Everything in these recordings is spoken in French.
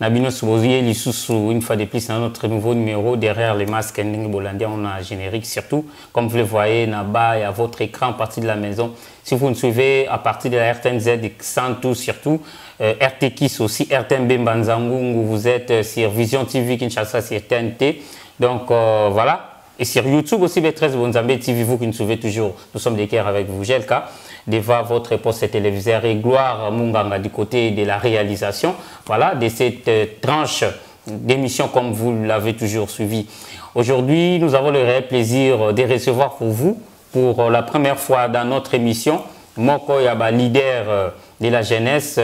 Nabino Soubozié, Lissoussou, une fois de plus, dans notre nouveau numéro, derrière les masques Bolandia, on a un générique surtout. Comme vous le voyez, là-bas, il y a votre écran à partir de la maison. Si vous nous suivez à partir de la RTNZ, Santou surtout, RTKIS aussi, RTNB Mbanzangungu, vous êtes sur Vision TV, Kinshasa, sur TNT. Donc voilà. Et sur YouTube aussi, B13 Bonzambé TV, vous qui nous suivez toujours, nous sommes des cœurs avec vous, Gelka. Devant votre poste téléviseur et Gloire Munganga du côté de la réalisation, voilà, de cette tranche d'émission comme vous l'avez toujours suivi. Aujourd'hui, nous avons le réel plaisir de recevoir pour vous, pour la première fois dans notre émission, Moko Yaba, leader de la jeunesse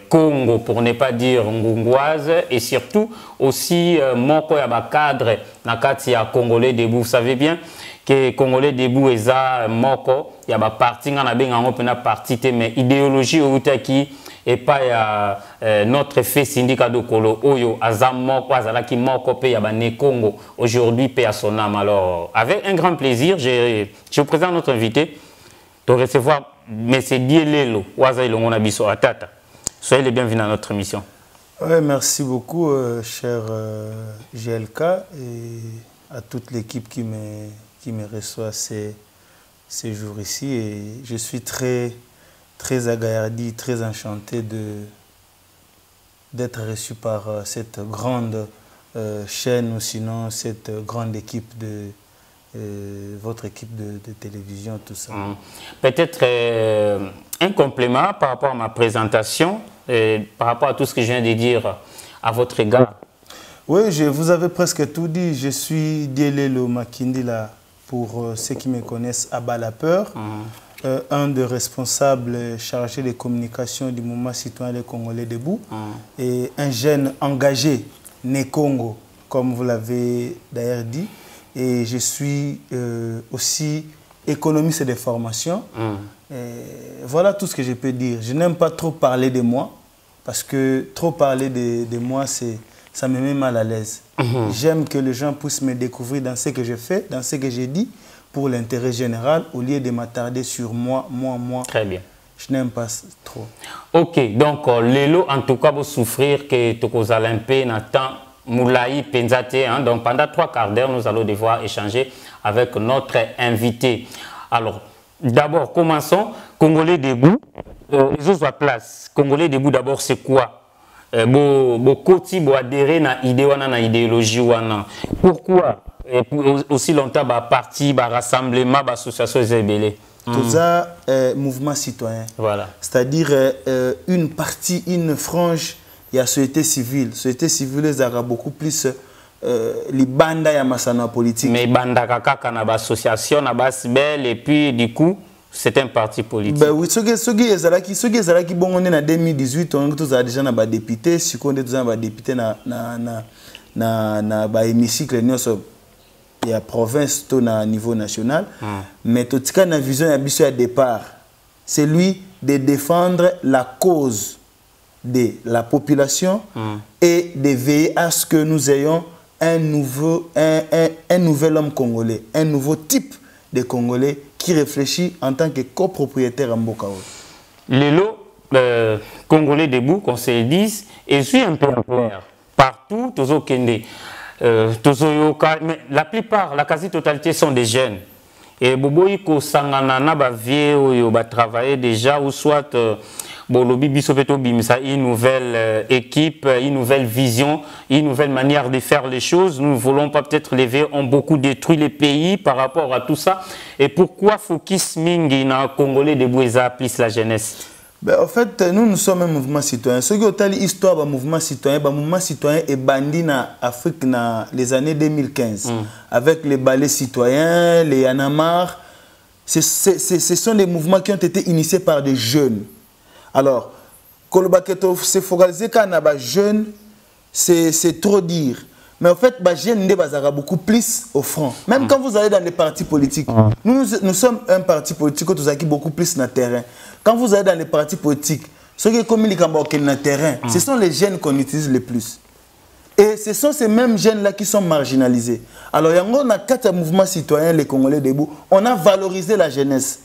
Congo, pour ne pas dire ngungoise, et surtout aussi Moko Yaba, cadre Nakatia Congolais debout. Vous savez bien que Congolais debout est à Moko, il y a une partie, mais idéologie qui et pas notre fait syndicat de Kolo Oyo Azam Moko Azalaki Moko pe yaba ne Congo aujourd'hui paix à son âme. Alors avec un grand plaisir, je vous présente notre invité de recevoir M. Dielelo Waza Ilongo Nabiso Atata. Soyez les bienvenus dans notre émission. Ouais, merci beaucoup, cher GLK, et à toute l'équipe qui me reçoit ces jours ici. Et je suis très agaillardi, très enchanté d'être reçu par cette grande chaîne, ou sinon cette grande équipe votre équipe de télévision, tout ça. Peut-être un complément par rapport à ma présentation, par rapport à tout ce que je viens de dire à votre égard. Oui, vous avez presque tout dit. Je suis Dielelo Makindila, pour ceux qui me connaissent, à Balapeur, un des responsables chargés des communications du mouvement citoyen Les Congolais debout, et un jeune engagé, né Congo, comme vous l'avez d'ailleurs dit. Et je suis aussi économiste de formation. Voilà tout ce que je peux dire. Je n'aime pas trop parler de moi, parce que trop parler de moi, ça me met mal à l'aise. J'aime que les gens puissent me découvrir dans ce que je fais, dans ce que j'ai dit, pour l'intérêt général, au lieu de m'attarder sur moi. Très bien. Je n'aime pas trop. Ok, donc Lelo, en tout cas, vous souffrir que Tokozalampé n'attend Moulaï Penzate. Donc pendant 3 quarts d'heure, nous allons devoir échanger avec notre invité. Alors, d'abord, commençons. Congolais debout, ils ont la place. Congolais debout, d'abord, c'est quoi? Côté adhérer à idéologie. Pourquoi aussi longtemps parti, rassemblement, association Zébélé? Tout ça, mouvement citoyen. Voilà. C'est-à-dire une partie, une frange, il y a société civile. Société civile, ils ont beaucoup plus les bandes à Masana politique. Mais banda kaka na association na belle, et puis du coup c'est un parti politique. Ben oui, ceux qui bon on est en 2018, on est déjà na député, si on est déjà na député na hémicycle il y a province tout na niveau national. Mais tout cas na vision ya biso à départ, c'est lui de défendre la cause de la population et de veiller à ce que nous ayons un nouvel homme congolais, un nouveau type de Congolais qui réfléchit en tant que copropriétaire en Mbokao. Lelo, Congolais debout, qu'on se le dise, et suis un peu en clair. Partout, Tozo Kende, mais la plupart, la quasi-totalité sont des jeunes. Et Boboï ko Sanganana ba vieux ba travailler déjà, ou soit une nouvelle équipe, une nouvelle vision, une nouvelle manière de faire les choses. Nous ne voulons pas peut-être lever, ont beaucoup détruit les pays par rapport à tout ça. Et pourquoi Focus Mingi na Congolais de Boueza plus la jeunesse? Ben, en fait, nous sommes un mouvement citoyen. Ce qui est l'histoire du mouvement citoyen est bandit en Afrique dans les années 2015. Avec les ballets citoyens, les Yanamar. Ce sont des mouvements qui ont été initiés par des jeunes. Alors, c'est focalisé quand on a jeune, c'est trop dire. Mais en fait, les jeunes sont beaucoup plus au front. Même quand vous allez dans les partis politiques, nous sommes un parti politique qui est beaucoup plus sur le terrain. Quand vous allez dans les partis politiques, ceux qui communiquent sur le terrain, ce sont les jeunes qu'on utilise le plus. Et ce sont ces mêmes jeunes-là qui sont marginalisés. Alors, on a 4 mouvements citoyens, les Congolais debout, on a valorisé la jeunesse.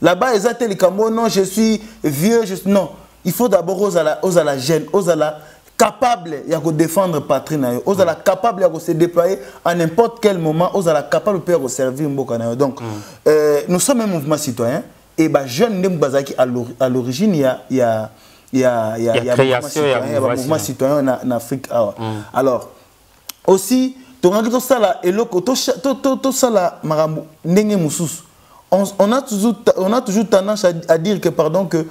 Là-bas, ils ont dit non, je suis vieux, non. Il faut d'abord aux à la jeune, aux à la capable de défendre patrie na yo, vous êtes capable de se déployer à n'importe quel moment, vous êtes capable de servir mboka na yo. Donc nous sommes un mouvement citoyen et bah jeune ndem bazaki à l'origine il y a mouvement citoyen en Afrique. Alors aussi on a toujours tendance à dire que que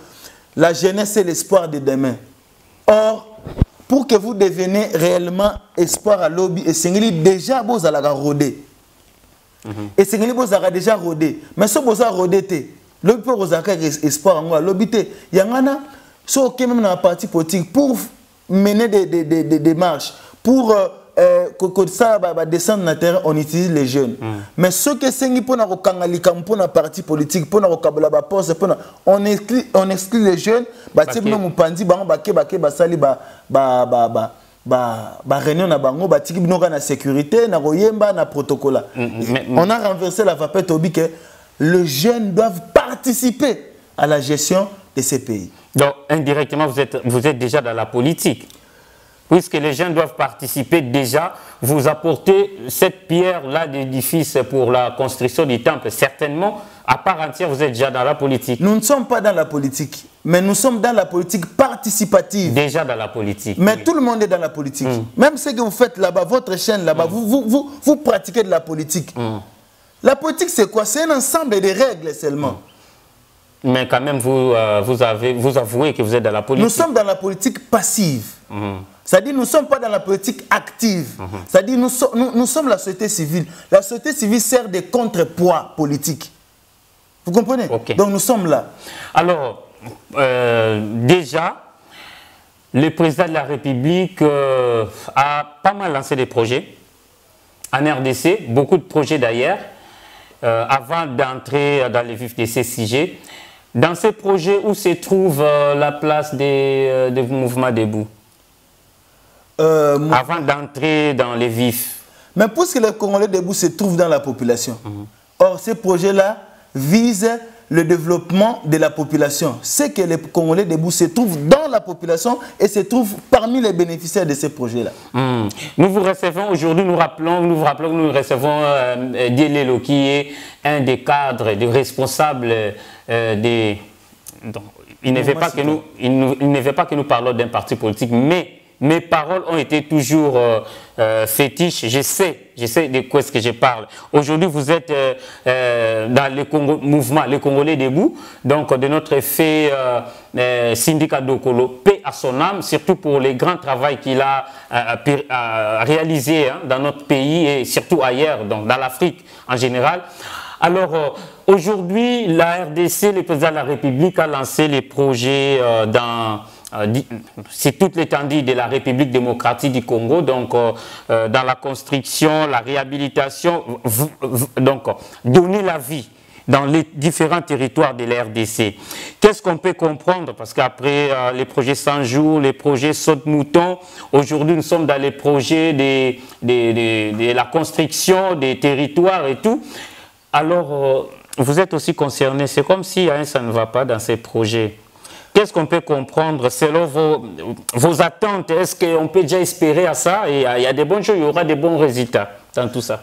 la jeunesse est l'espoir de demain. Or, pour que vous deveniez réellement espoir à lobby, et c'est déjà vous allez rodé. Et c'est vous allez déjà rodé. Mais si vous avez rodé, le pour vous avez espoir à lobby, il y en a qui même dans la partie politique pour mener des démarches, pour que ça va descendre dans le terrain, on utilise les jeunes. Mais ceux qui sont pour la partie politique, pour la poste, on exclut les jeunes, réunion na bango, na sécurité, na royemba, na protocole. On a renversé la vapeur tobi que les jeunes doivent participer à la gestion de ces pays. Donc indirectement, vous êtes déjà dans la politique. Puisque les jeunes doivent participer déjà, vous apportez cette pierre-là d'édifice pour la construction du temple. Certainement, à part entière, vous êtes déjà dans la politique. Nous ne sommes pas dans la politique, mais nous sommes dans la politique participative. Déjà dans la politique. Mais tout le monde est dans la politique. Même ce que vous faites là-bas, votre chaîne là-bas, vous pratiquez de la politique. La politique, c'est quoi? C'est un ensemble de règles seulement. Mais quand même, vous avouez que vous êtes dans la politique. Nous sommes dans la politique passive. C'est-à-dire nous ne sommes pas dans la politique active. C'est-à-dire nous sommes la société civile. La société civile sert de contrepoids politique. Vous comprenez? Donc nous sommes là. Alors, déjà, le président de la République a pas mal lancé des projets en RDC, beaucoup de projets d'ailleurs, avant d'entrer dans les vifs de ces sujets. Dans ces projets, où se trouve la place des mouvements debout? Avant d'entrer dans les vifs. Mais puisque les Congolais debout se trouvent dans la population, or ces projets-là visent le développement de la population. C'est que les Congolais debout se trouvent dans la population et se trouvent parmi les bénéficiaires de ces projets-là. Nous vous recevons aujourd'hui, nous vous rappelons que nous recevons Dielelo qui est un des cadres, des responsables des... Donc, il ne veut pas que nous parlons d'un parti politique, mais mes paroles ont été toujours fétiches. Je sais de quoi est-ce que je parle. Aujourd'hui, vous êtes dans le mouvement, les Congolais debout, donc de notre fait syndicat Dokolo, paix à son âme, surtout pour les grands travaux qu'il a réalisés dans notre pays et surtout ailleurs, donc dans l'Afrique en général. Alors, aujourd'hui, la RDC, le président de la République, a lancé les projets c'est toute l'étendue de la République démocratique du Congo, donc dans la construction, la réhabilitation, donc donner la vie dans les différents territoires de la RDC. Qu'est-ce qu'on peut comprendre? Parce qu'après les projets 100 jours, les projets saute-mouton, aujourd'hui nous sommes dans les projets de la construction des territoires et tout. Alors, vous êtes aussi concerné, c'est comme si ça ne va pas dans ces projets. Qu'est-ce qu'on peut comprendre selon vos attentes? Est-ce qu'on peut déjà espérer à ça? Et il y a des bonnes choses, il y aura des bons résultats dans tout ça.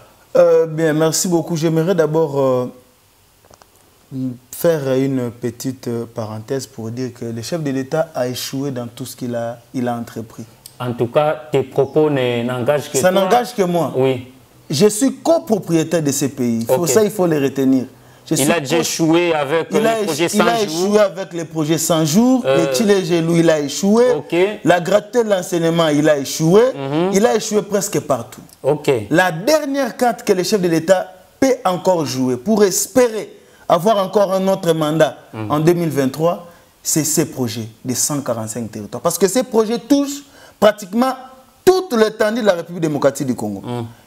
Bien, merci beaucoup. J'aimerais d'abord faire une petite parenthèse pour dire que le chef de l'État a échoué dans tout ce qu'il a entrepris. En tout cas, tes propos n'engagent que toi. Ça n'engage que moi. Oui. Je suis copropriétaire de ces pays. Ça, il faut les retenir. Il a déjà échoué avec les projets 100 jours. Il a échoué avec les projets 100 jours. Le Chile Gelou, il a échoué. La gratuité de l'enseignement, il a échoué. Il a échoué presque partout. La dernière carte que le chef de l'État peut encore jouer pour espérer avoir encore un autre mandat en 2023, c'est ces projets de 145 territoires. Parce que ces projets touchent pratiquement toute l'étendue de la République démocratique du Congo.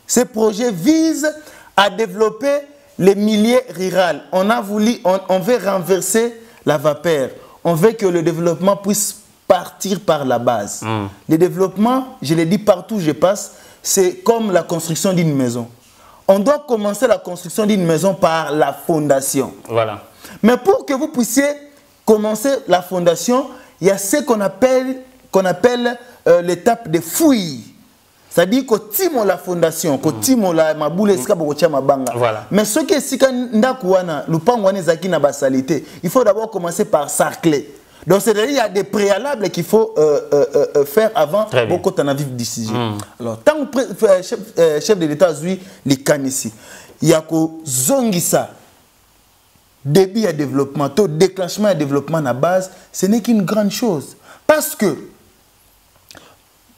Ces projets visent à développer les milieux ruraux. On veut renverser la vapeur. On veut que le développement puisse partir par la base. Le développement, je l'ai dit partout où je passe, c'est comme la construction d'une maison. On doit commencer la construction d'une maison par la fondation. Voilà. Mais pour que vous puissiez commencer la fondation, il y a ce qu'on appelle l'étape de fouilles. C'est-à-dire que timo la fondation, que timo la maboule eska bokotia mabanga. Mais ce qui est si ndakouana, lupangoane zaki na basalité, il faut d'abord commencer par sarcler. Donc c'est-à-dire il y a des préalables qu'il faut faire avant beaucoup de vivre décision. Alors tant que chef de l'État lui les canne ici, il y a que zongisa début à développement, taux déclenchement et développement à base, ce n'est qu'une grande chose parce que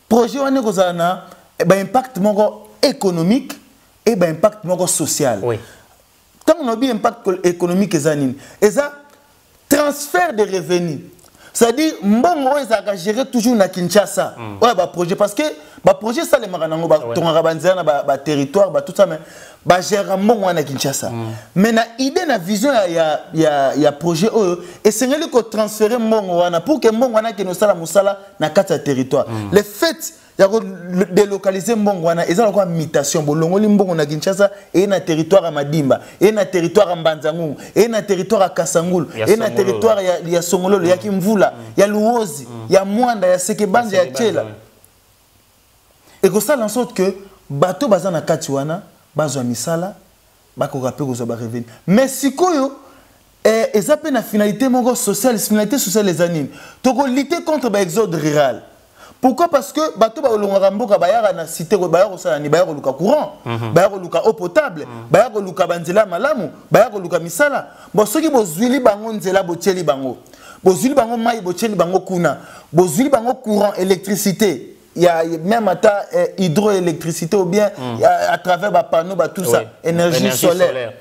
projet on est kozana impact économique et impact social. Oui. Tant on a bien impact économique et ça transfert de revenus. C'est-à-dire mbongo ezaka gérer toujours na Kinshasa. Ouais ba projet parce que ba projet ça les maranango ba tongaka banzana ba territoire ba tout ça mais ba gérer mbongo na Kinshasa. Mais na idée na vision ya projet et c'est ngeli ko transférer mbongo wana pour que mbongo wana ke no sala musala na kata territoire. Le fait il y a délocaliser mbongo wana ezala quoi mutation bolongoli mbongo na Kinshasa et na territoire à Madimba et na territoire à Mbanzangu et na territoire à Kasangulu et na territoire ya Songolo ya Kimvula ya Luozi ya Mwanda ya Sekebanja ya Tchela et que ça en sorte que bateau bazana kati wana bazwa misala bako rapper ko ba revenu mais sikoyo ezape na finalité mongo sociale les animes toko lutter contre ba exode rural. Pourquoi? Parce que bateau ba olonga mboka bayara na cité bayara osala ni bayara luka courant, bayara luka eau potable, bayara luka banzela malamu, bayara luka misala. Bon soki bozwili bango nzela botieli bango. Bozwili bango mai botieli bango kuna. Bozwili bango courant, électricité. Il y a même ata hydroélectricité ou bien à travers ba panneau ba tout ça, énergie solaire.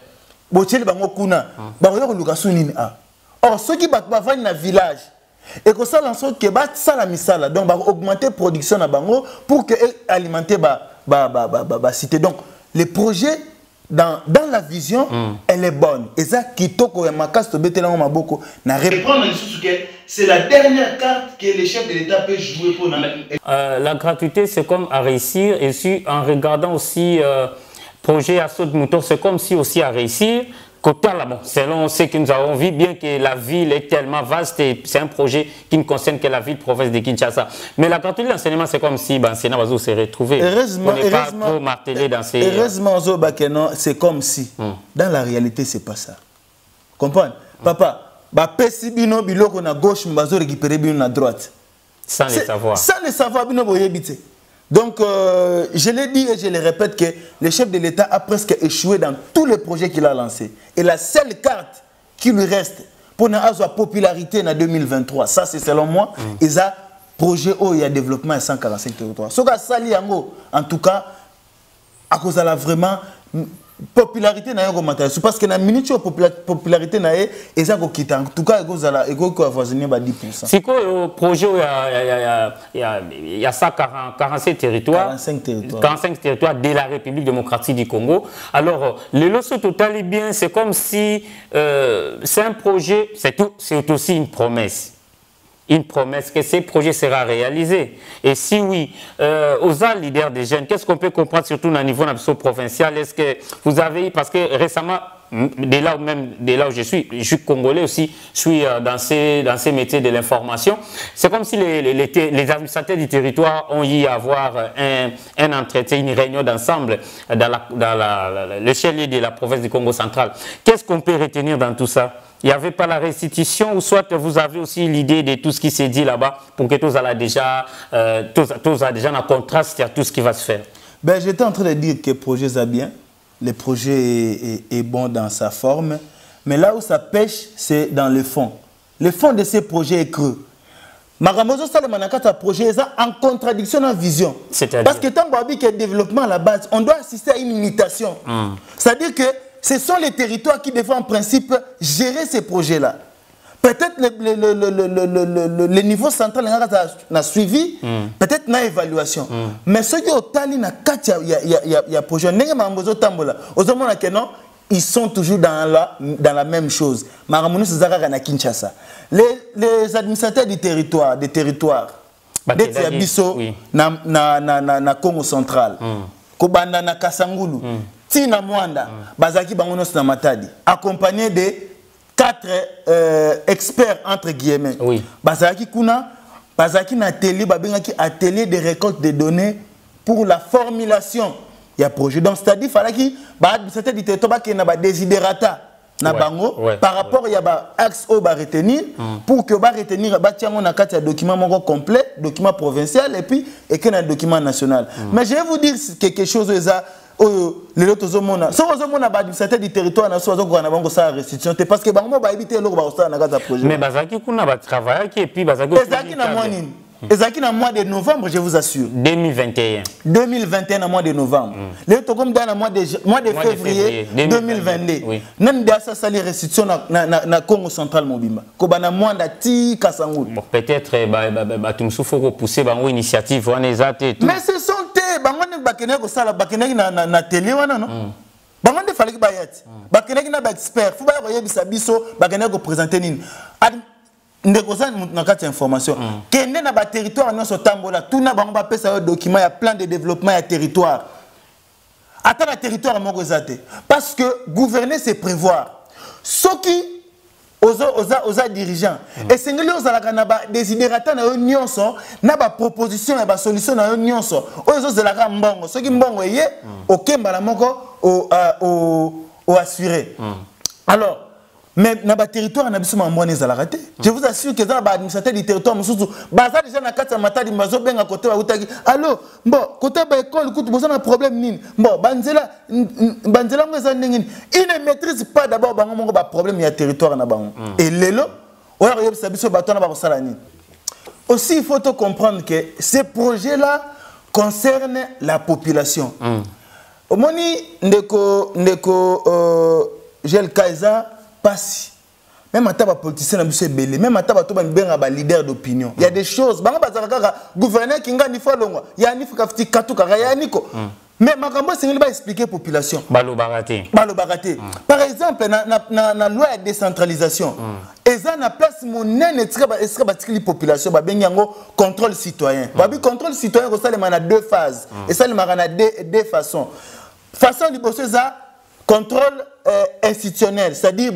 Botieli bango kuna. Bayara luka sunini a. Or soki bato bavani na village et que ça en sorte que ça la misala donc augmenter la production à bango pour que alimenter ba cité donc les projets dans la vision elle est bonne et ça kitoko ya makasi to betelango maboko na répondre c'est la dernière carte que les chefs de l'État peuvent jouer pour la gratuité c'est comme à réussir et si en regardant aussi projet à saut de mouton c'est comme si aussi à réussir. Selon ce que nous avons vu, bien que la ville est tellement vaste et c'est un projet qui ne concerne que la ville province de Kinshasa. Mais la gratuité de l'enseignement, c'est comme si Sénat Bazou s'est retrouvé. Heureusement, on n'est pas trop martelé dans ces... Heureusement, c'est comme si. Dans la réalité, c'est pas ça. Comprends? Papa, pesi bino biloko na gauche, mbazo récupérer bino na droite. Sans le savoir. Sans le savoir, bino boyebite. Donc, je l'ai dit et je le répète que le chef de l'État a presque échoué dans tous les projets qu'il a lancés. Et la seule carte qui lui reste pour avoir popularité en 2023, ça c'est selon moi, c'est un projet où il y a développement à 145 territoires. Ce que ça en tout cas, à cause de la vraiment popularité na yoko matériel parce que na minute popularité na et ça ko kita en tout cas il faut avoisiner ba 10%. C'est quoi le projet il y a ça 47 territoires 45 territoires de la République démocratique du Congo. Alors le lot total est bien, c'est comme si c'est un projet, c'est aussi une promesse. Une promesse que ces projets sera réalisé. Et si oui, aux leaders des jeunes, qu'est-ce qu'on peut comprendre surtout au niveau provincial? Est-ce que vous avez, parce que récemment, de là où je suis congolais aussi, je suis dans ces métiers de l'information. C'est comme si les administrateurs du territoire ont eu à avoir un entretien, une réunion d'ensemble dans l'échelle de la province du Congo central. Qu'est-ce qu'on peut retenir dans tout ça? Il n'y avait pas la restitution ou soit vous avez aussi l'idée de tout ce qui s'est dit là-bas pour que tous a déjà un contraste à tout ce qui va se faire? Ben, j'étais en train de dire que le projet est bien, le projet est bon dans sa forme, mais là où ça pêche, c'est dans le fond. Le fond de ces projets est creux. Maramozo Salemanakata projet est en contradiction dans la vision. Parce que tant que le développement à la base, on doit assister à une imitation. C'est-à-dire que ce sont les territoires qui devraient en principe gérer ces projets-là. Peut-être le niveau central n'a suivi, peut-être n'a évaluation. Mais ceux qui ont tali na katia il y a projet Nenga Tambola. Ils sont toujours dans la même chose. Maramono Sezaka na Kinshasa. Les administrateurs des territoires, Bisso na Congo central. Kobanda na Kasangulu. Tina Mwanda, Bazaki Bangonos na Matadi, accompagné de 4 experts entre guillemets. Bazaki Kuna bazaki na atelier babengaki atelier de récolte de données pour la formulation il y a projet donc c'est-à-dire fallait que administrateur du territoire qui na ba desiderata na bango par rapport il y a ba axe au ba retenir pour que ba retenir ba tiango na kati ya document moko complet document provincial et puis et que na document national mais je vais vous dire quelque chose ça les autres hommes so ozomona ba administrateur du territoire na so azoko na bango sa restitution parce que bango ba éviter loko ba osala na kati ya projet mais bazaki kuna ba travailler qui et puis bazaki na mois Ezaki na mois de novembre, je vous assure. 2021. 2021 na mois de novembre. Le tokom dans mois de février 2022. Nan da sa sali restitution na Congo central Mobimba. Ko bana mois da ti Kasangulu. Bon, peut-être ba tumsufu ko pousser bango initiative wana ezate tout. Mais ce sont te bango ne bakene ko sala bakene na télé wana non. Bango ne fallait que bayati. Bakene na ba expert, faut ba yebisa biso bakene ko présenter nini. Ndékosa na kati information kende na ba territoire nyonso tambola tuna bango ba pesa document ya plan de développement ya territoire ata na territoire moko ezate parce que gouverner c'est prévoir soki oza dirigeant et sengeli ozalaka na ba desiderata na nyonso na ba proposition ya ba solution na nyonso ozo zelaka mbongo soki mbongo eye okemba la moko o assurer alors mais dans le territoire, je vous assure que dans l'administrateur du territoire, baza déjà na kati ya matadi mazo benga côté utaki. Allô, bon, côté ba école, écoute, vous avez un problème nini? Bon, banzela ngeza ndengini. Il ne maîtrise pas d'abord bango mongo ba problème ya territoire na bango. Et lelo, oya ko yebisa biso bato na ba kosala nini. Aussi il faut comprendre que ces projets-là concernent la population. Omoni ndeko Gel Kaiza passe. Même à taba politicien na biso belé, même à taba to ba benga ba leader d'opinion. Il y a des choses, bango bazaka gouverneur kinga ni folongo, ya ni fukafti katuka ya niko. Mais makambo sengeli ba expliquer population. Balo baraté. Par exemple na loi de décentralisation, eza na place monene eska ba tikili population ba bengi yango contrôle citoyen. Ba bi contrôle citoyen ko salema na deux phases. Et salema na deux façons. Façon liboso za contrôle institutionnel, c'est-à-dire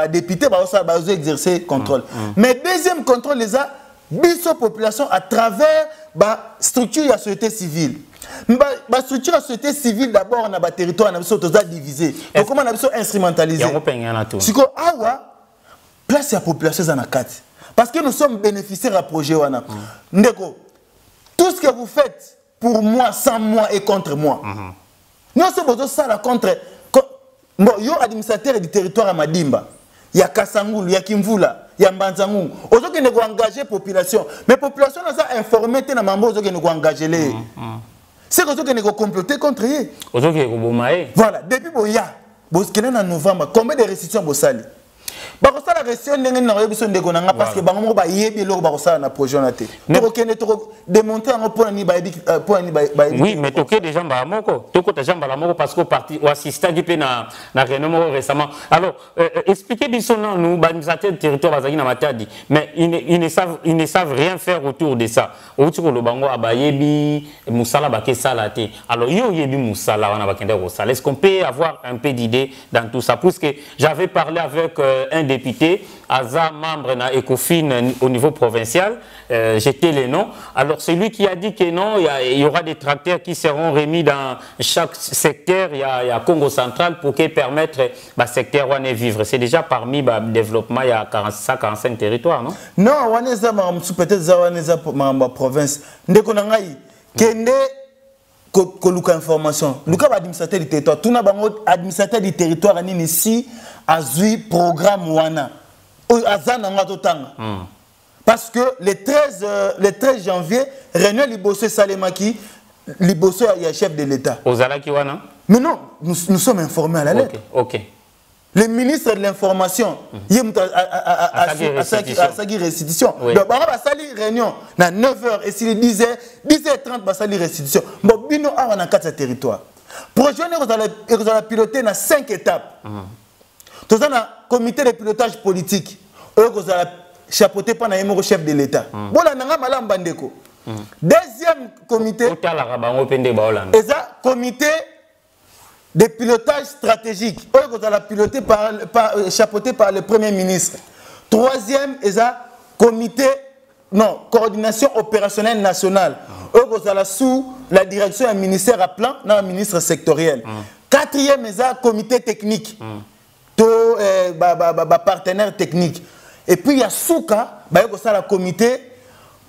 député va exercer contrôle. Mais deuxième contrôle, les a biso population à travers la structure de la société civile. La structure de la société civile, d'abord, on a un territoire, on a divisé. Donc, comment on a instrumentalisé? C'est que, place la population dans la carte. Parce que nous sommes bénéficiaires à projet. Tout ce que vous faites pour moi, sans moi et contre moi. Nous sommes ça contre. Bon, yo administrateur du territoire à Madimba, il y a Kasangulu, il y a Kimvula, il y a Mbanzangu. Aujourd'hui, nous avons engagé la population. Mais la population nous a informé que nous avons engagé les. C'est que nous avons comploté contre eux. Voilà, depuis Boya, en novembre, combien de restitutions vous salez? Bakosala restitution ndenge na yebiso ndeko nanga parce que bango moko ba yebi loko bakosala na projet na te. Toko kende toko démontrer en point ni ba oui, mais toké déjà ba moko. Toko ta jamba la moko parce que parti ou assistant qui pe na réunion récemment. Alors expliquez biso non nous ba administrateur territoire bazaki na matadi mais ils ne savent rien faire autour de ça. Outiko lo bango abayebi musala baké salate. Alors yo yebi musala wana bakende ko sala. Est-ce qu'on peut avoir un peu d'idée dans tout ça parce que j'avais parlé avec un député, Aza, membre na Ecofin au niveau provincial, j'étais les noms. Alors c'est lui qui a dit que non, il y aura des tracteurs qui seront remis dans chaque secteur, il y a Congo central pour permettre le secteur de vivre. C'est déjà parmi le développement, il y a 45 territoires, non? Non, peut-être dans province. Kende koluka information. Luka administrateur du territoire. Tout administrateur du territoire ici a zui programme wana. Parce que le 13 janvier, René Liboso Salemaki, Liboso est chef de l'État. Ozalaki wana? Mais non, nous sommes informés à la lettre. Ok. Le ministre de l'Information, a sa restitution. Donc, on va salir réunion à 9h et s'il disait 10h30, on va salir restitution. Bon, bino a un quatre territoire. Projet, vous allez piloter dans 5 étapes. Tout ça, un comité de pilotage politique. Vous allez chapeauter par un chef de l'État. Bon, là, on a malam bandeko. Deuxième comité. Et ça, comité de pilotage stratégique, chapeauté par le Premier ministre. Troisième, comité non, coordination opérationnelle nationale. Eux, sous la direction du ministère à plan, dans le ministre sectoriel. Quatrième, c'est comité technique. Partenaire technique. Et puis il y a Souka, le comité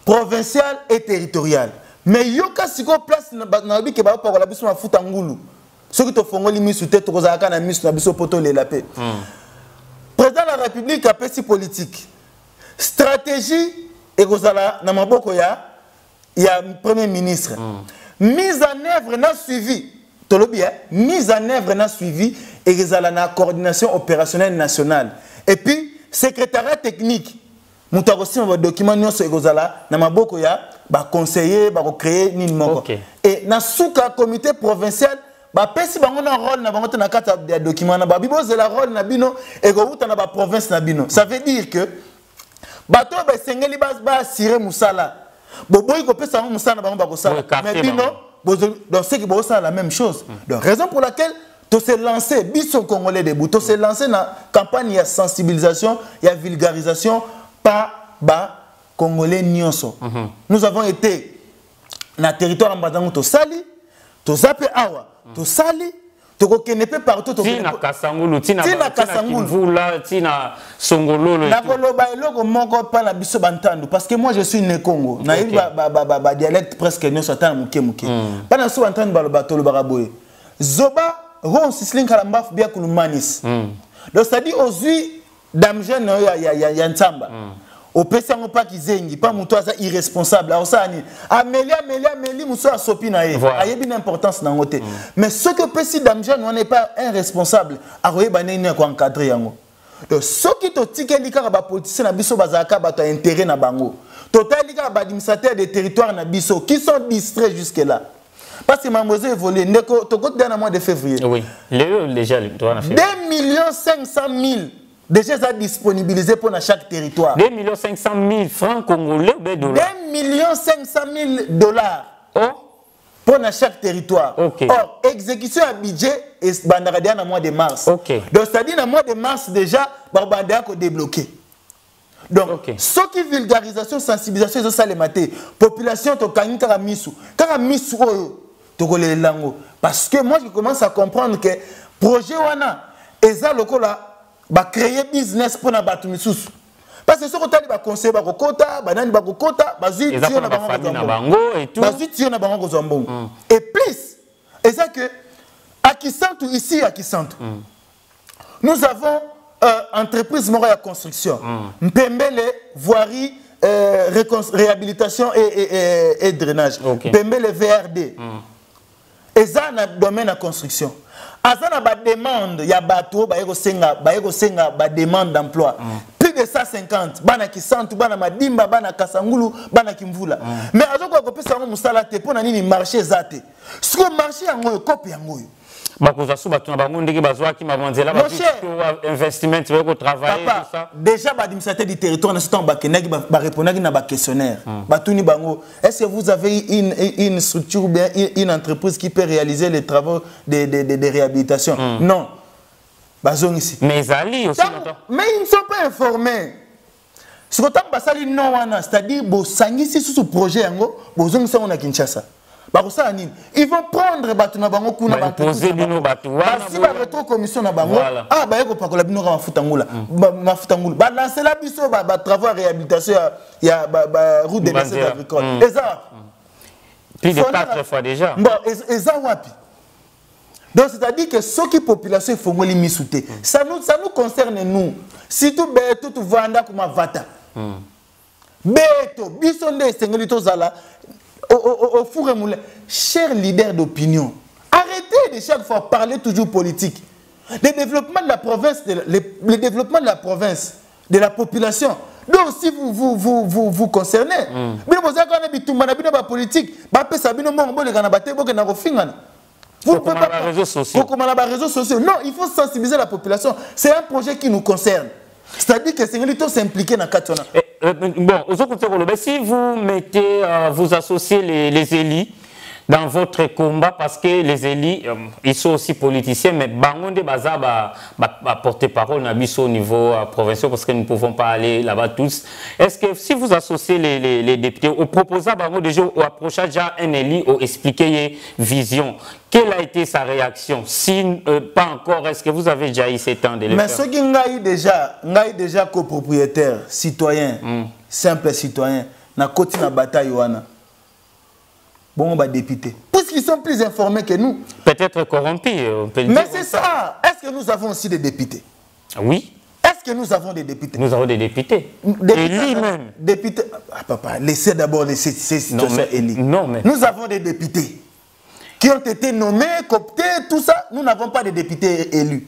provincial et territorial. Mais il y a aussi place dans le pays pour la biso mafuta ngulu. Ceux qui te font les mises sous tête, ils ont mis sur la biso poto les lapés. Président de la République a fait politique. Stratégie et gozala na maboko ya premier ministre. Mise en œuvre n'a suivi. Mise en œuvre n'a suivi et gozala na coordination opérationnelle nationale. Et puis secrétariat technique, nous avons aussi un document na maboko ya ba conseiller ba créer ni moko. Et na souka comité provincial ba pesi bango na rôle na bango na kata ya document na ba bibo c'est la rôle na bino et go uta na ba province na bino. Ça veut dire que bato ba sengeli ba assurer musala. Boboy ko pesa musala bango ba ko sala. Mais bino donc c'est que bo ça la même chose. Donc raison pour laquelle to se lancer biso congolais debout, to se lancer na campagne de sensibilisation, il y a vulgarisation par ba congolais nyonso. Nous avons été na territoire mbadango to sali, to zape awa, to sali, to kokenepe partout to tina kasangulu, tina kimvula, tina songololo. Na koloba eloko moko pa na biso bantandu parce que moi je suis né Congo. Na yebi ba dialecte presque nyonso atana muke muke. Pa na so bantandu baloba to lobaka boye. Zoba Ron Sisling Kalambaf bien Kouloumanis. Donc ça dit aux yeux d'Amgen ya Ntamba. Au PC on pas kizengi, pas mon toisa irresponsable. Alors ça ni Amélie Mousso a sopi na ye. Aye bien importance na ngote. Mais ce que PC d'Amgen on n'est pas irresponsable. Aroye bané ni ko encadrer yango. Donc ce qui to tikeli ka ba politicien na biso bazaka ba to intérêt na bango. Total ka ba administrateur des territoires na biso qui sont distraits jusque là. Parce que mademoiselle évolue, tu comptes dans le mois de février. Oui, déjà, 2 500 000 déjà disponibilisés pour chaque territoire. 2 500 000 francs congolais ou bien dollars? 2 500 000 dollars pour chaque territoire. Or, exécution à budget et bandaradien dans le mois de mars. Donc, c'est-à-dire dans le mois de mars déjà, bandaradien est débloqué. Donc, ce qui est vulgarisation, sensibilisation, c'est ça les matés. Population, tu as mis parce que moi je commence à comprendre que projet wana eza lokola ba créer business pour na batu misusu parce que ce que tu as conseiller ba kokota banani ba kokota bazui tio na bango et tout bazui tio na bango zambongo et plus et ça que à Kisantu ici à Kisantu nous avons entreprise moro ya construction Mpembele voirie réhabilitation et drainage Mpembele VRD. Et ça, dans le domaine de la construction. À ça, on a des demandes, il y a des demandes d'emploi. Plus de 150. Bana qui sentent, bana madimba, bana kasangulu, bana kimvula. Mais à ce qu'on peut savoir, on a pour un marché zate. Ce qu'on marché en goyo, copie en goyo. Déjà, l'administrateur du territoire, questionnaire. Est-ce que vous avez une structure ou bien une entreprise qui peut réaliser les travaux de réhabilitation? Non. Mais ils allient aussi. Mais ils ne sont pas informés. Ce que c'est-à-dire que si ce projet, ils ont Kinshasa. Ils vont prendre Batuna Bango Kuna poser Bino Batouana. Si la rétro-commission na Bango, ah, bah, y'a pas la Bino Mafutangula. Mafutangula. Bah, lancer la biso, bah, travaux de réhabilitation, il y a route des bassins agricoles. Et ça. Plus de 4 fois déjà. Bon, et ça, wapi. Donc, c'est-à-dire que ceux qui population font les misoutés. Ça nous concerne, nous. Si tout Beto, tout Vanda, comme Vata. Beto, Bissonde, Sengolito Zala. Au four et moulin, chers leaders d'opinion, arrêtez de chaque fois parler toujours politique. Le développement de la province, le développement de la province, de la population, donc si vous concernez, vous politique, vous pouvez pas réseaux sociaux. Non, il faut sensibiliser la population. C'est un projet qui nous concerne. C'est-à-dire que c'est s'impliquer dans Katona. Bon, si vous mettez, vous associez les élus, dans votre combat, parce que les élus, ils sont aussi politiciens, mais Bangonde Baza va porter-parole au niveau provincial, parce que nous ne pouvons pas aller là-bas tous. Est-ce que si vous associez les députés, au proposant Bango déjà, au approchage déjà un élu, au expliquer vision, quelle a été sa réaction? Si pas encore, est-ce que vous avez déjà eu ces temps de le faire? Mais faire? ceux qui ont déjà copropriétaire, citoyen, simple citoyen, na côté na bataille wana. Bon, bah député. Puisqu'ils sont plus informés que nous. Peut-être corrompus. Mais c'est ça. Est-ce que nous avons aussi des députés? Oui. Est-ce que nous avons des députés? Nous avons des députés. Élus même. Députés. Ah, papa, laissez d'abord ces situations élus. Non, mais... Nous avons des députés qui ont été nommés, cooptés, tout ça. Nous n'avons pas de députés élus.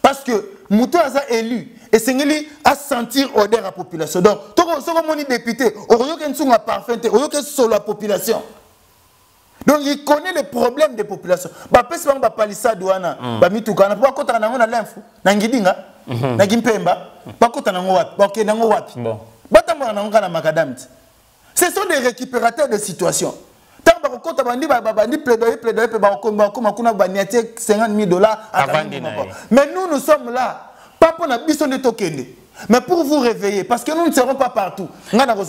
Parce que Moutou a élu. Et c'est lui à sentir odeur à la population. Donc, tout ce qu'on député, on a parfait, on a sur la population. Donc il connaît les problèmes des populations. Bah pèse pas palissade douana. Bah mitukana pas kota na ngona l'info. Na ngidinga. Na gimpemba. Pas kota na ngwapi. Ba ke na ngwapi. Bon. Batamba na ngana makadam. Ce sont des récupérateurs de situation. Tant ba kota bandi plaidoyer ba kuma kuna baniatie $50,000 à mais nous sommes là pas pour na biso de tokende. Mais pour vous réveiller, parce que nous ne serons pas partout. Nous avons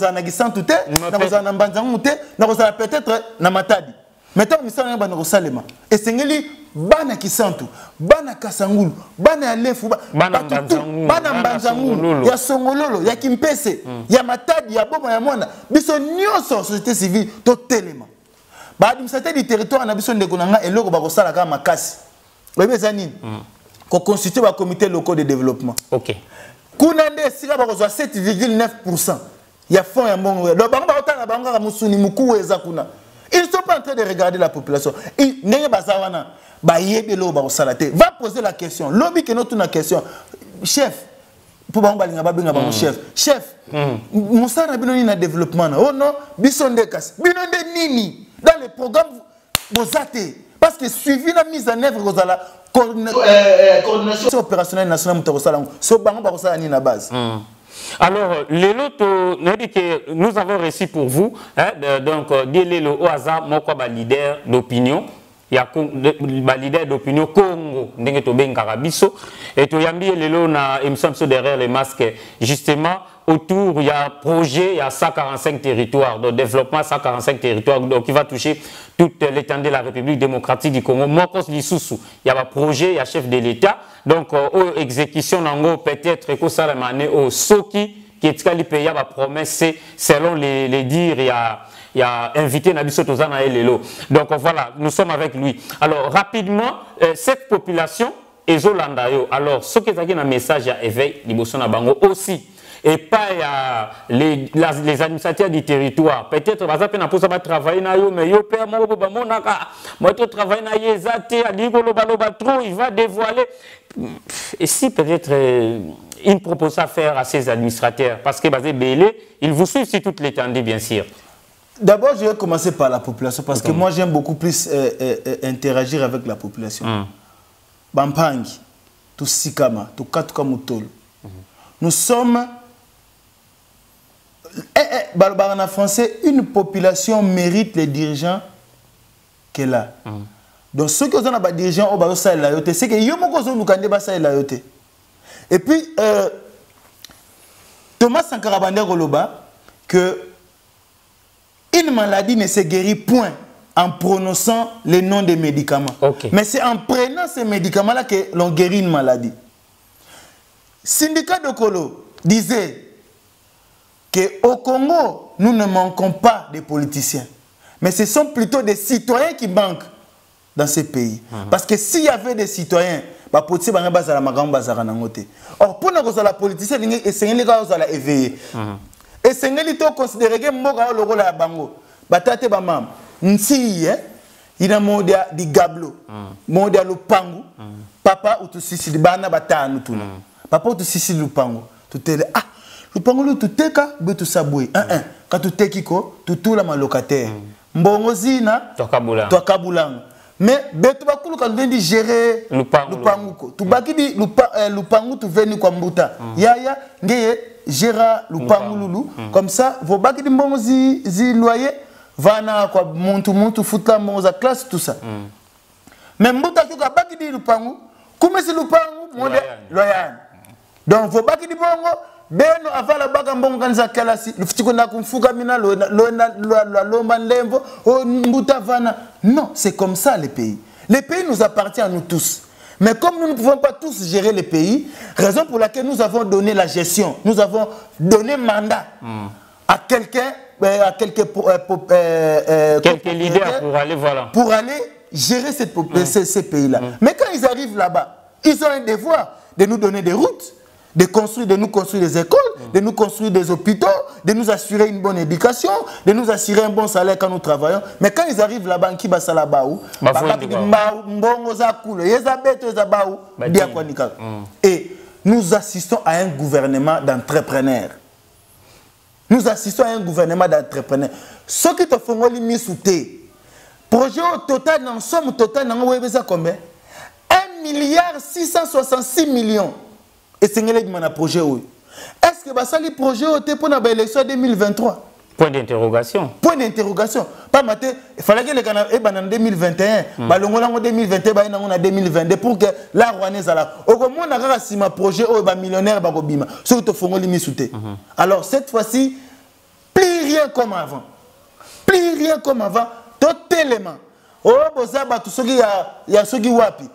peut-être na matadi. Maintenant, nous sommes dans Salema. Et c'est bana kisantu, bana kasangulu, bana alefu, bana mbanzangulu, ya songololo, ya kimpese, ya matadi, ya boma ya mwana. Biso nyoso société civile to telema. Ba administrateur du territoire na biso ndeko nanga eloko ba kosala ka makasi. Bebe zanini. Ko constituer ba comité local de développement. OK. Kunande sika ba kozwa 7,9%. Ya fonds ya mbongo. Do bango ba otana bango ka musuni muku eza kuna. Ils ne sont pas en train de regarder la population. Va poser la question. Lobby que notre question. Chef, pour chef. Chef, Moussa Rabinoni na développement. Oh non, Bisonde Kas. Binonde Nini. Dans les programmes, Bozate. Parce que suivi la mise en œuvre de la coordination opérationnelle nationale, na base. Alors, nous avons reçu pour vous, hein, donc, au hasard, moi, leader d'opinion, il y a un leader d'opinion Congo, et tu y a derrière les masques, justement, autour, il y a un projet, il y a 145 territoires, de développement 145 territoires, donc qui va toucher toute l'étendue de la République démocratique du Congo. Moi, il y a un projet, il y a un chef de l'État, donc, exécution, peut-être, que ça au Soki, qui est payé, il y a promesse, selon les dires, il y a invité Nabiso Tozana et Lelo. Donc, voilà, nous sommes avec lui. Alors, rapidement, cette population, Ezolandayo, alors, ce qui est un message à éveil, Liboson Bango aussi. Et pas les administrateurs du territoire. Peut-être que ça va travailler mais yo père moi je travaille il va dévoiler. Et si peut-être il propose à faire à ces administrateurs, parce que ils vous suivent sur toute l'étendue, bien sûr. D'abord, je vais commencer par la population, parce que moi j'aime beaucoup plus interagir avec la population. Bampangi, tout Sikama, tout Katukamutol. Nous sommes en français, une population mérite les dirigeants qu'elle a. Donc ceux qui ont des dirigeants, c'est que et puis Thomas Sankara Bandé Goloba que une maladie ne se guérit point en prononçant les noms des médicaments. Mais c'est en prenant ces médicaments-là que l'on guérit une maladie. Syndicat de Kolo disait qu'au Congo, nous ne manquons pas de politiciens. Mais ce sont plutôt des citoyens qui manquent dans ces pays. Parce que s'il y avait des citoyens, or, pour nous, la politicien, c'est éveillé. Et c'est ce considérer que le rôle de Bango. Batate Bamam, Nsi, il a mondia di Gablo, mondia Lupangu, papa ou tout sisi di Bana Bata Nutuna. Papa ou tout sisi Lupangu. Tu te dis, ah, Lupangu tu teka, betu saboué. Quand tu tekiko, tu tout la malocataire. Mbongozina, toi Kabulang. Mais betu bakulu quand tu viens gérer Lupangu. Tu baki di Lupangu, tu viens kwa Mbuta. Yaya, ngeye, gérera Lupangu Lulu. Comme ça, vos baki di mbongozi loyer. vana kwa muntu futa moza classe tout ça. Mais mbuta tuka baki di lupangu, kumesi lupangu monde loyal. Donc faut baki di bongo beno avala baka mbongo kanza kalasi lufutiko na kumfuka mina lomba lemvo mbuta vana. Non, c'est comme ça les pays. Les pays nous appartiennent à nous tous. Mais comme nous ne pouvons pas tous gérer les pays, raison pour laquelle nous avons donné la gestion, nous avons donné mandat à quelqu'un, à quelques leaders pour aller gérer ces pays-là. Mais quand ils arrivent là-bas, ils ont un devoir de nous donner des routes, de nous construire des écoles, de nous construire des hôpitaux, de nous assurer une bonne éducation, de nous assurer un bon salaire quand nous travaillons. Mais quand ils arrivent là-bas, qui va et nous assistons à un gouvernement d'entrepreneurs. Nous assistons à un gouvernement d'entrepreneurs. Ce qui te font mis sous thé. Projet au total, en somme totale, combien? 1,666 milliards. Et c'est un projet. Est-ce que ça le projet pour l'élection 2023? Point d'interrogation. Point d'interrogation. Pas maté, il fallait que les Canadiens en 2021, en 2021, en 2022 pour que la Rwanaise là. Au moins on a si ma projet au millionnaire bagobima. Surtout fongo limi souté. Alors cette fois-ci, plus rien comme avant. Plus rien comme avant. Totalement. Oh boza ba tout ce qui ya soki wapi.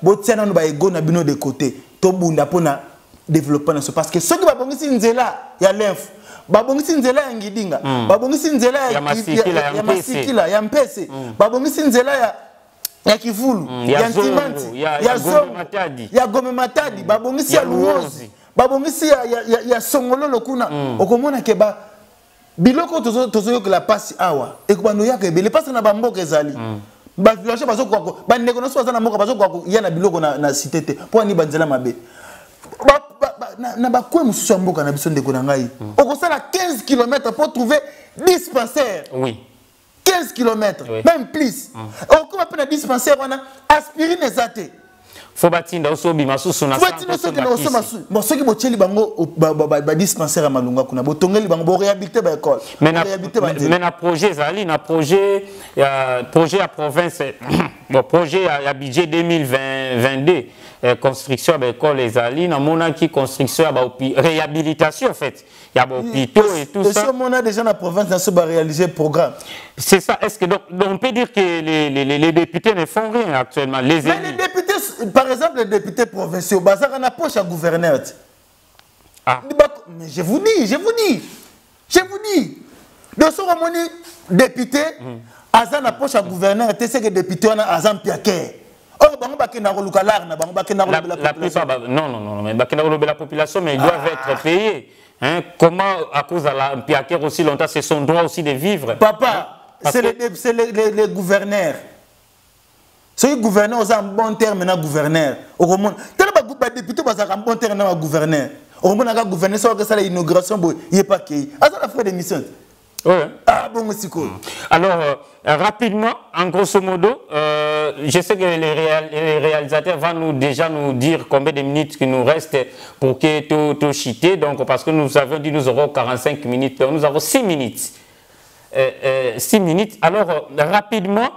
Botiana no ba ego na bino de côté. To bunda pona développer parce que ceux qui va bongisi nzela ya l'info. Babongisi nzela ya ngidinga, babongisi nzela ya masikila ya mpese, babongisi nzela ya kivulu, ya ntimanti, ya zongo, ya gome matadi, babongisi ya luozi, babongisi ya songololo kuna. Okomona ke ba biloko tozo que la passe awa ekubando yaka ebele passe na bamboka ezali. Ba village bazo kwako, ba ndeko no soza na mboka bazo kwako ya na biloko na cité te. Po ni banzela mabe. Na ba quoi mususu ya mboka na biso ndeko na ngai. Okosala 15 km pour trouver dispensaire. Oui. 15 km, oui. Même plus. Okoma pe na dispensaire wana aspirine ezate. Faut batinda osobi masusu na santé. Bon ceux qui botieli bango ba dispensaire à Malunga kuna botongeli bango bo réhabiliter ba école. Mais na projet zali na projet à province bon projet à budget 2022 construction à l'école les ali na mona qui construction à réhabilitation en fait. Il y a hôpitaux et tout ça. On a déjà la province dans ce bas réaliser programme. C'est ça. Est-ce que donc on peut dire que les députés ne font rien actuellement les mais les députés par exemple les députés provinciaux bazar en approche à gouverneur. Ah. Mais je vous dis. De ce moment député azan approche à gouverneur tu sais que député on a azan piaké. Oh, la plupart non mais la population mais ils doivent être payés. Hein? Comment, à cause de la piaquer aussi longtemps, c'est son droit aussi de vivre. Papa, c'est les gouverneurs. C'est les gouverneurs, ils ont un bon terme dans gouverneur. Au moins, les députés ont un bon terme dans gouverneur. Au moins, les gouverneurs, c'est l'inauguration, il n'y a pas qui. Ah, ça, la frère d'émission. Oui. Ah, bon, c'est cool. Alors, rapidement, en grosso modo, je sais que les réalisateurs vont déjà nous dire combien de minutes qu'il nous reste pour que tout chiter. Donc, parce que nous avons dit nous aurons 45 minutes, nous avons 6 minutes. 6 minutes. Alors, rapidement,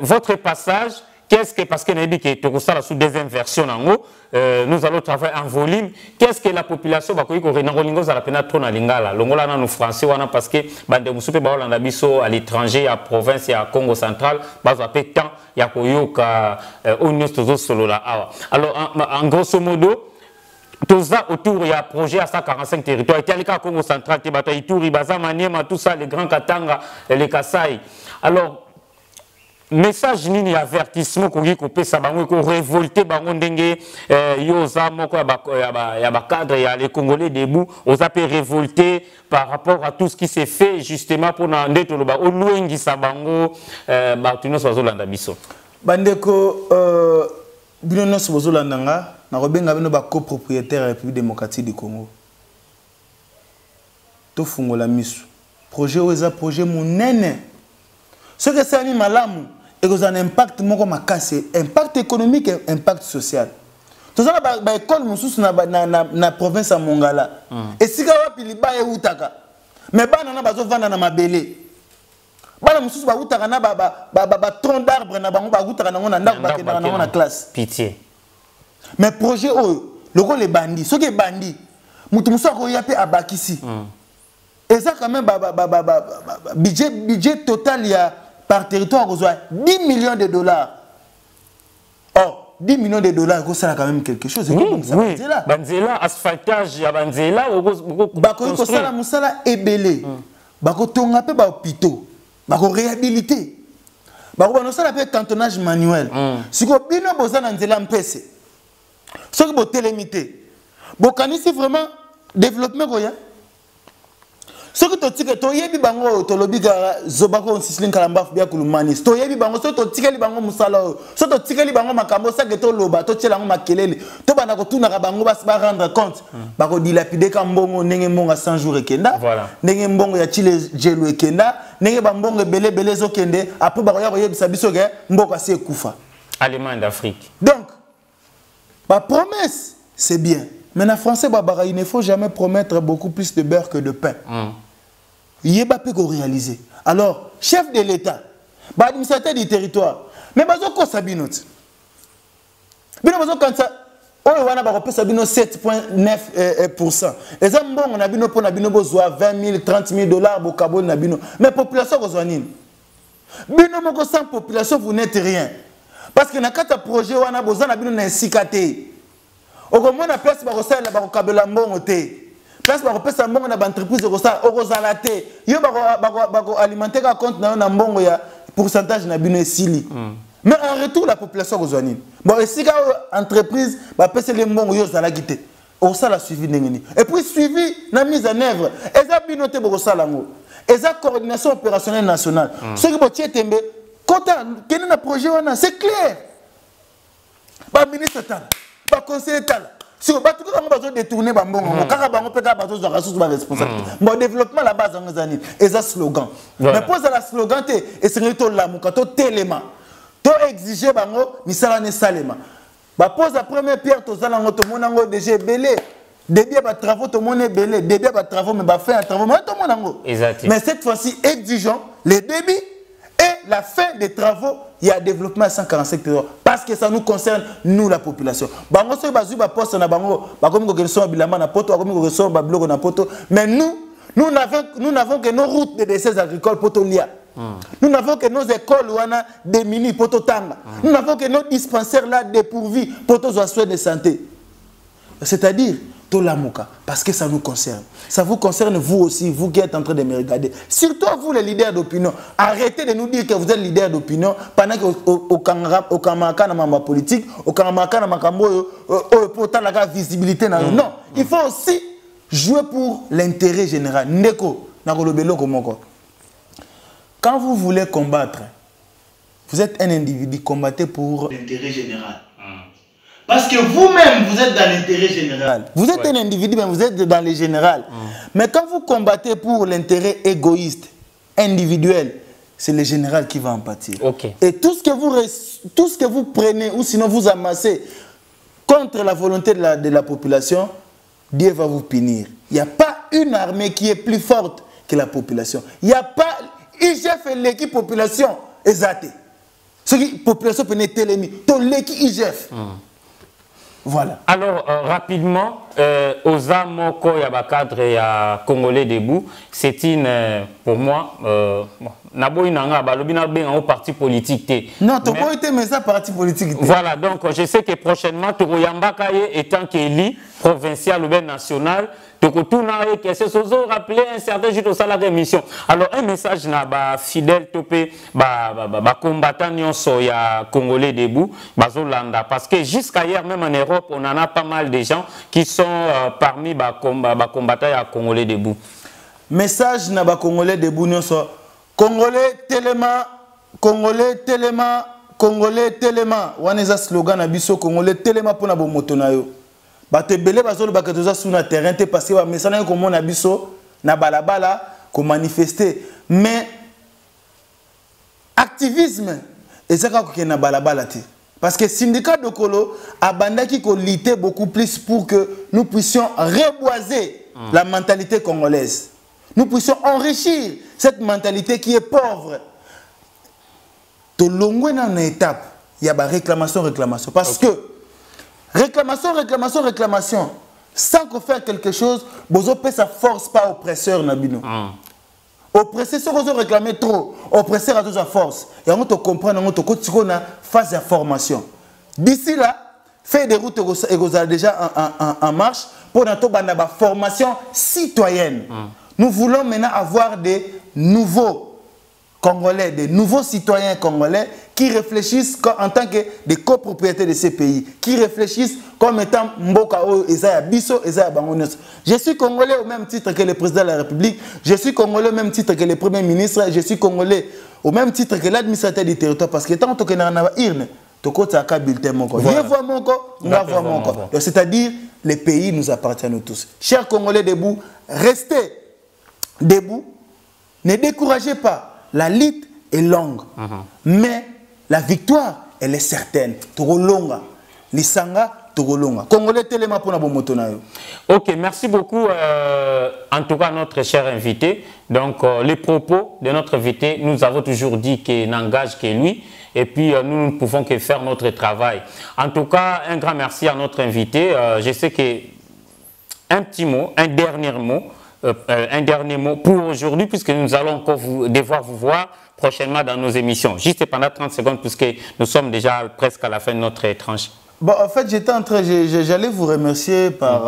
votre passage, qu'est-ce que, parce que nous avons dit que tout ça sous des inversions en haut, nous allons travailler en volume. Qu'est-ce que la population va dire que français parce que à l'étranger, à province, à Congo central, alors en grosso modo, tout ça autour il y a un projet à 145 territoires. Il y a le Congo central, tout ça, les grands Katanga, les Kasaï. Alors message nini avertissement ko couper ça bango ko révolter bango ndenge yoza moko ya ba cadre ya les Congolais debout oza pe révolter par rapport à tout ce qui s'est fait justement pour na ndeto ba oluengi sa bango ba tuno so zolanda biso bandeko bino no so zolanda nga na robenga bino ba copropriétaire ya République démocratique du Congo to fungola misu projet oza projet monene ce que ça ni malamu et que ça a un impact impact économique et impact social. Tout ça ba école mususu na province à Mongala. Et si ka wapi liba e utaka. Mais ba na bazo vanda na mabele. bana mususu ba utaka na ba tronc d'arbre na bango ba utaka na ngona ndako ba na classe. Pitié. Mais projet le rôle est bandit. Ce qui est bandit, mutu mususu ko yape abakisi. Et ça quand même budget total il y a par territoire 10 millions de dollars. Or 10 millions de dollars, ça a quand même quelque chose. Oui, Banzela, asphaltage, il y a Banzela, Bako sala musala ebele. Bako tonga pe ba hôpitaux. Bako réhabiliter. Bako no sala pe cantonnage manuel. Si ko bino bozana nzela mpese. Ce qui bo télémité. Bokanisi vraiment développement koya. Ce que tu dis que tu yebi bango to lobi ga zobako on sislin kalamba bia kulumani to yebi bango so to tikeli bango musala so to tikeli bango makambo sa que to loba to tshela ngo makelele to bana ko tuna ka bango ba rendre compte ba ko dilapider ka mbongo ndenge mbongo 100 jours ekenda ndenge mbongo ya chile jelo ekenda ndenge ba mbongo belé zo kende après ba ko ya ko yebisa biso ke mboko asi ekufa Allemagne d'Afrique. Donc ba promesse c'est bien. Mais en français, il ne faut jamais promettre beaucoup plus de beurre que de pain. Il n'y a pas qu'on réaliser. Alors, chef de l'État, administrateur du territoire, mais quoi ça binote? Quand ça, on a 7,9%. Et ça, on a besoin 20 000, 30 000 dollars pour Cabo Nabino. Mais population, vous avez bino sans population, vous n'êtes rien. Parce que dans le projet, on a besoin de sikaté. Au moins, la place va ressortir la barocabela monté. Place va repasser mbongo na entreprise rosa orozalate. Yo bako alimenter ka compte na mbongo ya pourcentage na bino esili. Mais en retour la population rozanine. Bon, et si ka entreprise va passer les mbongo yo zala quitté. Au ça la suivi ndengeni. Et puis suivi na mise en œuvre. Eza bino te boko sala ngo. Eza coordination opérationnelle nationale. Ce qui bo tietembe quand kene na projet wana c'est clair. Ba ministre tala ba conseiller tal si ba tout ka ba détourner ba mbongo kaka bango peka ba zo za sous ba responsabilité bon développement la base ngazani et ça slogan mais pose la slogan te et c'est to la mukato telema to exiger bango misala ne salema ba pose la première pierre to zala ngo to monango déjà belé début ba travaux to moné belé début ba travaux mais ba faire un travaux mais to monango mais cette fois-ci exigeons les débits et la fin des travaux. Il y a développement à 145 territoires parce que ça nous concerne, nous la population. Bango so bazu ba poste na bango, ba comme ko so bilama na poto, comme ko so ba blogo na poto, mais nous n'avons que nos routes de déserts agricoles poto lia. Nous n'avons que nos écoles wana des mini poto tanga. Nous n'avons que nos dispensaires là dépourvus poto soins de santé. C'est-à-dire Tolamuka, parce que ça nous concerne. Ça vous concerne vous aussi, vous qui êtes en train de me regarder. Surtout vous les leaders d'opinion. Arrêtez de nous dire que vous êtes leader d'opinion pendant qu'au Kamaka na mamba politique, au Kamaka na makambo pourtant la visibilité na non, il faut aussi jouer pour l'intérêt général. Ndeko na kolobelo komoko. Quand vous voulez combattre, vous êtes un individu, combattez pour l'intérêt général. Parce que vous-même, vous êtes dans l'intérêt général. Vous êtes un individu, mais vous êtes dans le général. Mais quand vous combattez pour l'intérêt égoïste, individuel, c'est le général qui va en pâtir. Et tout ce que vous prenez, ou sinon vous amassez contre la volonté de la population, Dieu va vous punir. Il n'y a pas une armée qui est plus forte que la population. Il n'y a pas... IGF et l'équipe population exaté. Ce qui population peut être l'ennemi. Tout l'équipe IGF. Voilà. Alors, rapidement, aux Amoko Yabakadre et à Congolais debout, c'est une, pour moi, un parti politique. Non, tu n'as pas mais ça parti politique. Voilà, donc je sais que prochainement, Togoyambakaye étant qu'élu provincial ou bien national, que ce soit rappelé un certain jour au salaire d'émission. Alors, un message na ba fidèle topé, ba combattant nyonso ya Congolais debout, bazolanda. Parce que jusqu'à hier, même en Europe, on en a pas mal de gens qui sont parmi ba combattants ya Congolais debout. Message na ba Congolais debout nyonso. Congolais tellement, Congolais tellement, Congolais tellement. Waneza slogan na biso Congolais tellement pour na bo moto na yo. Bato belé bazolo bakatoza sur le terrain te parce que ba mesana ko mona biso na balabala ko manifester mais activisme ezaka ko na balabala te parce que syndicat de Kolo abandaki ko lutter beaucoup plus pour que nous puissions reboiser la mentalité congolaise. nous puissions enrichir cette mentalité qui est pauvre. Tout longue dans une étape, il y a réclamation. Parce que réclamation, sans qu'on fasse quelque chose, vous ne sa force pas oppresseur Nabino. Oppresseur, si vous réclamez trop, oppresseur a toute sa force. Et on te comprend, on te connaît une phase de formation. D'ici là, faire des routes et déjà en marche pour notre formation citoyenne. Nous voulons maintenant avoir des nouveaux Congolais, des nouveaux citoyens congolais qui réfléchissent en tant que des copropriétaires de ces pays, qui réfléchissent comme étant Mboka ou Ezaya Biso, Ezaya Bangonos. Je suis congolais au même titre que le président de la République, je suis congolais au même titre que le premier ministre, je suis congolais au même titre que l'administrateur du territoire, parce que tant que nous avons une bulletin, c'est-à-dire les pays nous appartiennent tous. Chers Congolais debout, restez debout, ne découragez pas. La lutte est longue, mais la victoire, elle est certaine. Torolonga, Lisanga, Torolonga. Congolais Téléma pour la Bomotonayo. Ok, merci beaucoup. En tout cas, notre cher invité. Donc, les propos de notre invité, nous avons toujours dit qu'il n'engage que lui. Et puis, nous ne pouvons que faire notre travail. En tout cas, un grand merci à notre invité. Je sais que un petit mot, un dernier mot pour aujourd'hui, puisque nous allons encore devoir vous voir prochainement dans nos émissions. Juste pendant 30 secondes, puisque nous sommes déjà presque à la fin de notre tranche. Bon, en fait, j'allais vous remercier par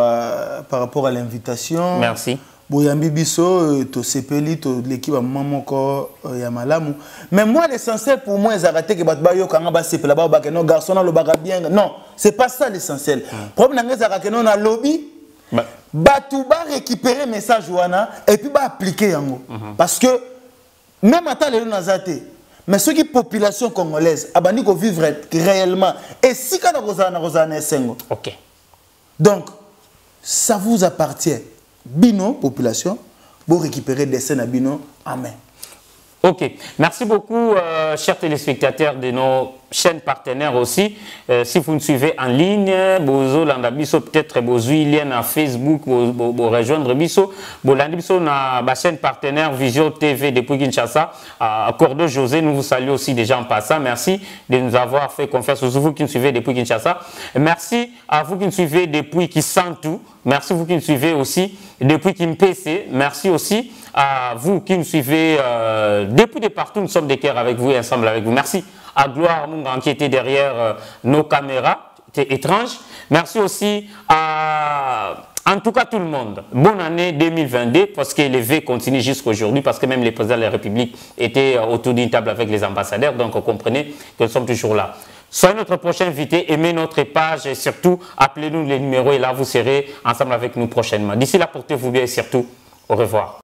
rapport à l'invitation. Merci. Boyambi Bisso, to Sepeli, to l'équipe à Mamoko, Yamalamu. Mais moi, l'essentiel pour moi, c'est arrêter que Batbayo, Kangaba, Sepela, Baba, non, garçon, le baga bien. Non, c'est pas ça l'essentiel. Le problème, c'est que nous avons lobby. Batouba récupérer le message et puis appliquer yango. Parce que même à temps les nazate, mais ceux qui population congolaise abani ko vivre réellement et si kana rozana sengo. OK. Donc ça vous appartient. Bino population pour récupérer des scènes à Bino. Amen. Ok, merci beaucoup, chers téléspectateurs de nos chaînes partenaires aussi. Si vous nous suivez en ligne, vous peut-être vous lien à Facebook, vous rejoindre Bisso, vous na ma chaîne partenaire Vision TV depuis Kinshasa. Cordo José, nous vous saluons aussi déjà en passant. Merci de nous avoir fait confiance, vous qui nous suivez depuis Kinshasa. Merci à vous qui nous suivez depuis Kisantu. Merci à vous qui nous suivez aussi depuis Kimpese. Merci aussi à vous qui nous suivez depuis de partout. Nous sommes des cœurs avec vous et ensemble avec vous. Merci à Gloire Mungan qui était derrière nos caméras. C'était étrange. Merci aussi à, en tout cas, tout le monde. Bonne année 2022 parce que les V continuent jusqu'à aujourd'hui parce que même les présidents de la République étaient autour d'une table avec les ambassadeurs. Donc, vous comprenez que nous sommes toujours là. Soyez notre prochain invité, aimez notre page et surtout, appelez-nous les numéros et là, vous serez ensemble avec nous prochainement. D'ici là, portez-vous bien et surtout, au revoir.